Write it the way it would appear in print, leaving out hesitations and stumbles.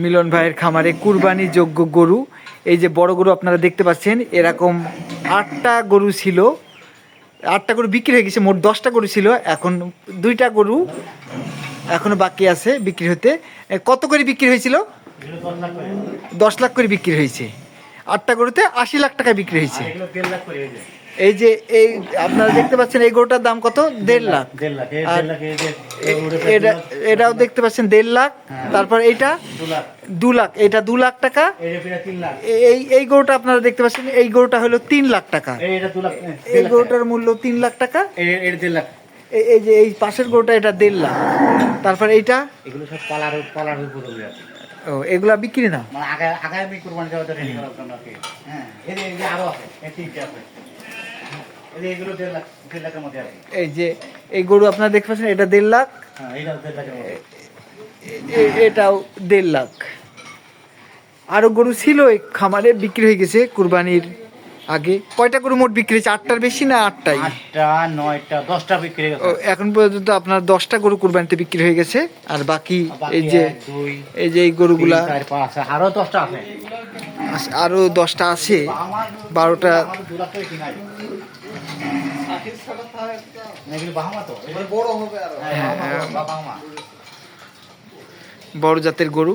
মিলন ভাইয়ের খামারে কুরবানি যোগ্য গরু। এই যে বড় গরু আপনারা দেখতে পাচ্ছেন, এরকম 8টা গরু ছিল। 8টা গরু বিক্রি হয়ে গেছে, মোট 10টা গরু ছিল। এখন 2টা গরু এখনো বাকি আছে বিক্রি হতে। কত করে বিক্রি হয়েছিল? 10 লাখ করে বিক্রি হয়েছে। 8টা গরুতে 80 লাখ টাকা বিক্রি হয়েছে। এই যে এই আপনারা দেখতে পাচ্ছেন এই গরুটার দাম কত? 1.5 লাখ। আর এটাও দেখতে পাচ্ছেন 1.5 লাখ। তারপর এইটা 2 লাখ, এটা 2 লাখ টাকা। এই গরুটা আপনারা দেখতে পাচ্ছেন, এই গরুটা হলো 3 লাখ টাকা। এই গরুটার মূল্য 3 লাখ টাকা। এই যে এই পাশের গরুটা, এটা 1.5 লাখ। তারপর এইটা, এগুলো সব পালার উপরে আছে। ও এগুলা বিক্রি না, মানে আগামী কুরবানি দেওয়ার জন্য রেডি করার জন্য আর কি। হ্যাঁ, এই যে আরো আছে, এই তিনটে আছে। এগুলো 1.5 লাখের মধ্যে আছে। এই যে এই গরু আপনারা দেখতে পাচ্ছেন, এটা 1.5 লাখ। হ্যাঁ, এইটাও 1.5 লাখের মধ্যে। এটাও 1.5 লাখ। আরো গরু ছিল এই খামারে, বিক্রি হয়ে গেছে কুরবানির আগে। কয়টা গরু মোট বিক্রি হয়েছে? 8টার বেশি না 8টাই? 8টা 9টা 10টা বিক্রি হয়ে গেছে। এখন পর্যন্ত আপনার 10টা গরু কুরবানিতে বিক্রি হয়ে গেছে। আর বাকি এই যে এই গরুগুলা, 4 5 আরো 10টা আছে। আরো 10টা আছে, 12টা। বড় জাতের গরু।